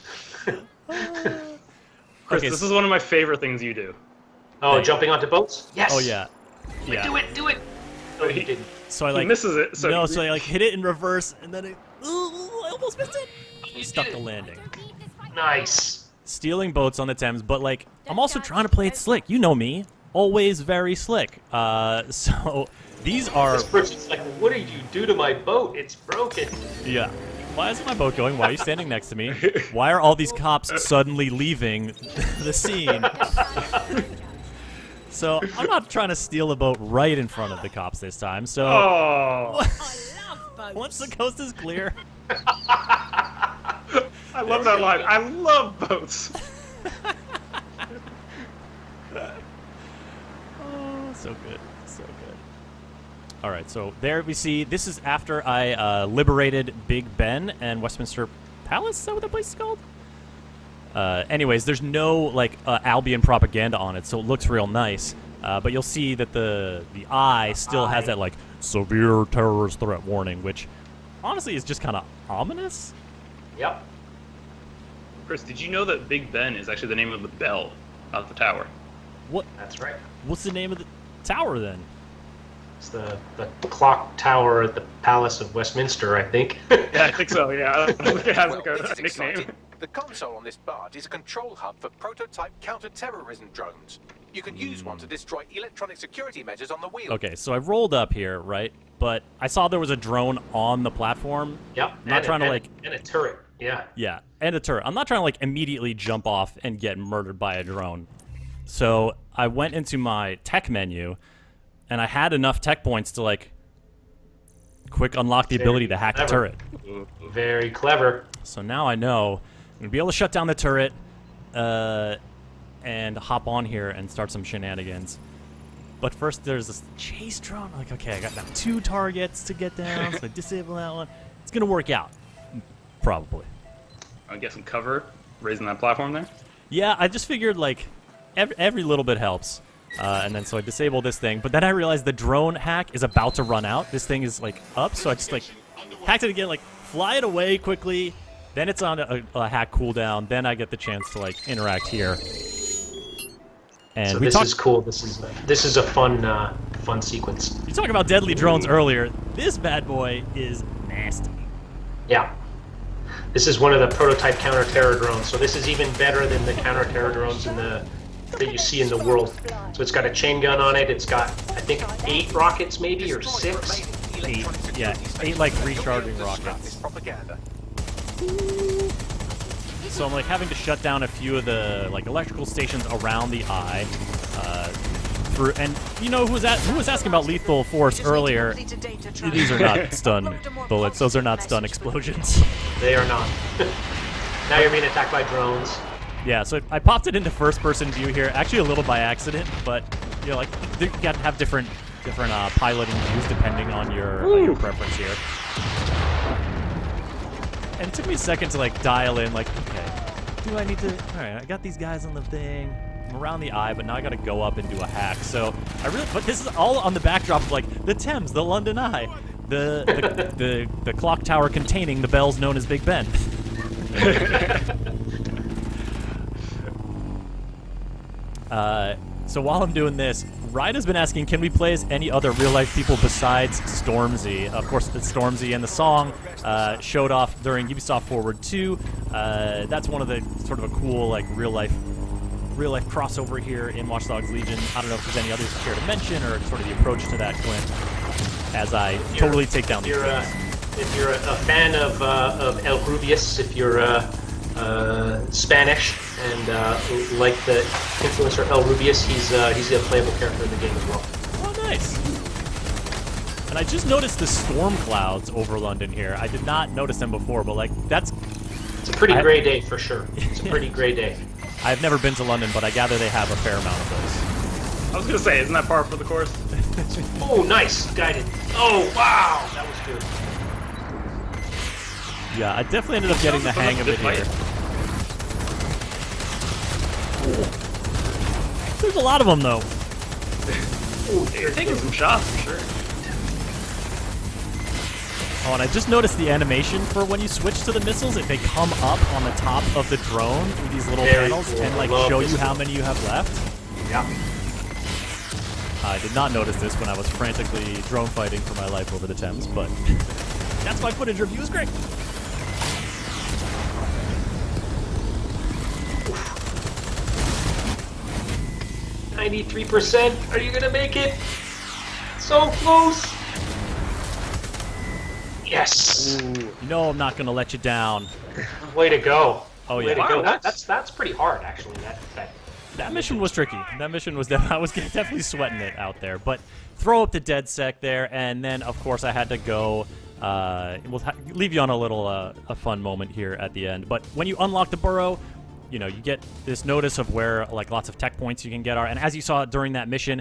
Chris, this is one of my favorite things you do. Oh, jumping onto boats? Yes. Oh yeah. Yeah. Do it. Oh, he didn't. So I he misses it. So I like hit it in reverse, and then I almost missed it. Stuck the landing. Nice. Stealing boats on the Thames, but like I'm also trying to play it slick. You know me, always very slick. So these are. This person's like, what do you do to my boat? It's broken. Yeah. Why isn't my boat going? Why are you standing next to me? Why are all these cops suddenly leaving the scene? So I'm not trying to steal a boat right in front of the cops this time. So once the coast is clear, I love that line. I love boats. Oh, so good, so good. All right, so there we see. This is after I liberated Big Ben and Westminster Palace. Is that what that place is called? Anyways, there's no like Albion propaganda on it, so it looks real nice. But you'll see that the eye still has that like severe terrorist threat warning, which honestly is just kind of ominous. Yep. Chris, did you know that Big Ben is actually the name of the bell out the tower? What? That's right. What's the name of the tower then? It's the clock tower at the Palace of Westminster, I think. Yeah, I think so. Yeah, it has like a nickname. The console on this barge is a control hub for prototype counter-terrorism drones. You can use one to destroy electronic security measures on the wheel. Okay, so I've rolled up here, right? But I saw there was a drone on the platform. Yep. Not trying to like. And a turret. Yeah. Yeah, and a turret. I'm not trying to like immediately jump off and get murdered by a drone. So I went into my tech menu, and I had enough tech points to like quick unlock the ability to hack the turret. Very clever. So now I know I'm gonna be able to shut down the turret, and hop on here and start some shenanigans. But first, there's this chase drone. I'm like, okay, I got now 2 targets to get down, so I disable that one. It's gonna work out, probably. I'm guessing cover, raising that platform there. Yeah, I just figured like every little bit helps. And then so I disable this thing, but then I realized the drone hack is about to run out. This thing is like up, so I just like hacked it again, like fly it away quickly. Then it's on a hack cooldown. Then I get the chance to like interact here. And so this is cool. This is a fun sequence. You talking about deadly drones earlier. This bad boy is nasty. Yeah. This is one of the prototype counter-terror drones. So this is even better than the counter-terror drones that you see in the world. So it's got a chain gun on it. It's got, I think, 8 rockets maybe, or 6. 8. Yeah, 8 like recharging rockets. So I'm like having to shut down a few of the like electrical stations around the eye. And you know who was asking about lethal force earlier? These are not stun bullets. Those are not stun explosions. They are not. Now you're being attacked by drones. Yeah, so I popped it into first-person view here, actually a little by accident, but you know, like you got to have different piloting views depending on your preference here. And it took me a second to like dial in, like, okay, do I need to? All right, I got these guys on the thing. I'm around the eye, but now I got to go up and do a hack. So but this is all on the backdrop of like the Thames, the London Eye. the clock tower containing the bells known as Big Ben. So while I'm doing this, Ryan has been asking, can we play as any other real-life people besides Stormzy? Of course, it's Stormzy and the song showed off during Ubisoft Forward 2. That's one of the sort of a cool, like, real-life crossover here in Watch Dogs Legion. I don't know if there's any others you care to mention, or sort of the approach to that, Clint, as I totally take down these things. If you're a fan of El Rubius, if you're Spanish and like the influencer El Rubius, he's a playable character in the game as well. Oh, nice. And I just noticed the storm clouds over London here. I did not notice them before, but like it's a pretty gray day for sure. It's a pretty gray day. I've never been to London, but I gather they have a fair amount of those. I was gonna say, isn't that par for the course? Oh, nice, guided. Oh, wow, that was good. Yeah, I definitely ended up getting the hang of it here. There's a lot of them, though. They're taking some shots for sure. Oh, and I just noticed the animation for when you switch to the missiles. If they come up on the top of the drone through these little panels and like show you how many you have left. Yeah. I did not notice this when I was frantically drone fighting for my life over the Thames, but that's my footage review. Is great. 93%. Are you gonna make it? So close. Yes. Ooh, you know I'm not gonna let you down. Way to go. Oh yeah. Way to go. Wow, That's pretty hard actually. That mission was tricky. That mission was I was definitely sweating it out there. But throw up the DedSec there, and then of course I had to go. We'll leave you on a little a fun moment here at the end. But when you unlock the burrow, you know, you get this notice of where like lots of tech points you can get are, and as you saw during that mission,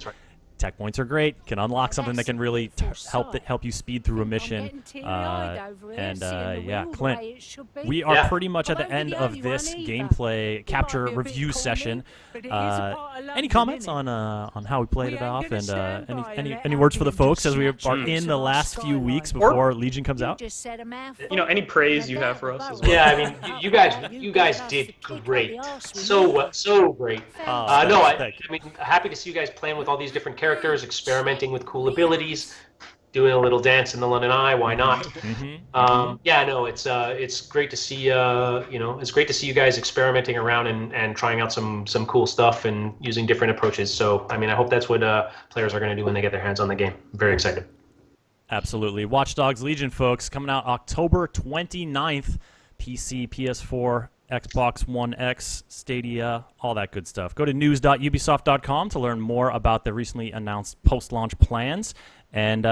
tech points are great. Can unlock something that can really help you speed through a mission. Yeah, Clint, we are pretty much at the end of this gameplay capture review session. Any comments on how we played it off, and any words for the folks as we are in the last few weeks before Legion comes out? You know, any praise you have for us as well? Yeah, I mean, you guys did great. So great. I mean, happy to see you guys playing with all these different characters, experimenting with cool abilities, doing a little dance in the London Eye. Why not? Yeah, no, it's great to see it's great to see you guys experimenting around and trying out some cool stuff and using different approaches. So I mean, I hope that's what players are going to do when they get their hands on the game. I'm very excited. Absolutely. Watch Dogs Legion, folks, coming out October 29th. PC, PS4, Xbox One X, Stadia, all that good stuff. Go to news.ubisoft.com to learn more about the recently announced post-launch plans. And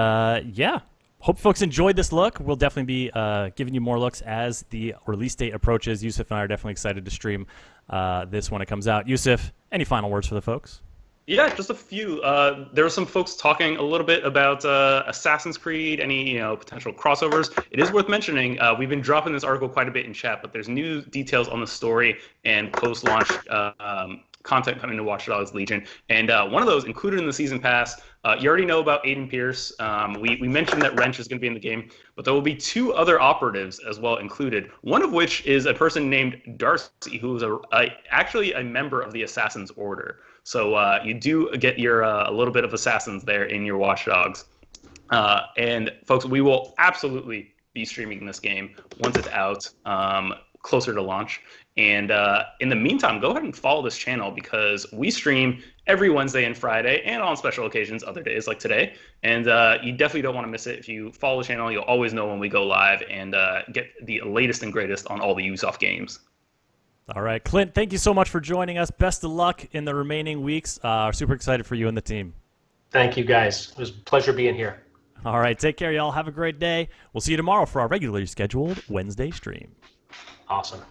yeah, hope folks enjoyed this look. We'll definitely be giving you more looks as the release date approaches. Yusuf and I are definitely excited to stream this when it comes out. Yusuf, any final words for the folks? Yeah, just a few. There were some folks talking a little bit about Assassin's Creed, any potential crossovers. It is worth mentioning, we've been dropping this article quite a bit in chat, but there's new details on the story and post-launch content coming to Watch Dogs Legion. And one of those included in the season pass, you already know about Aiden Pierce. We mentioned that Wrench is going to be in the game, but there will be two other operatives as well included, one of which is a person named Darcy, who is actually a member of the Assassin's Order. So you do get your a little bit of Assassins there in your Watch Dogs. And folks, we will absolutely be streaming this game once it's out, closer to launch. And in the meantime, go ahead and follow this channel because we stream every Wednesday and Friday and on special occasions, other days like today. And you definitely don't want to miss it. If you follow the channel, you'll always know when we go live and get the latest and greatest on all the Ubisoft games. All right, Clint, thank you so much for joining us. Best of luck in the remaining weeks. Super excited for you and the team. Thank you, guys. It was a pleasure being here. All right, take care, y'all. Have a great day. We'll see you tomorrow for our regularly scheduled Wednesday stream. Awesome.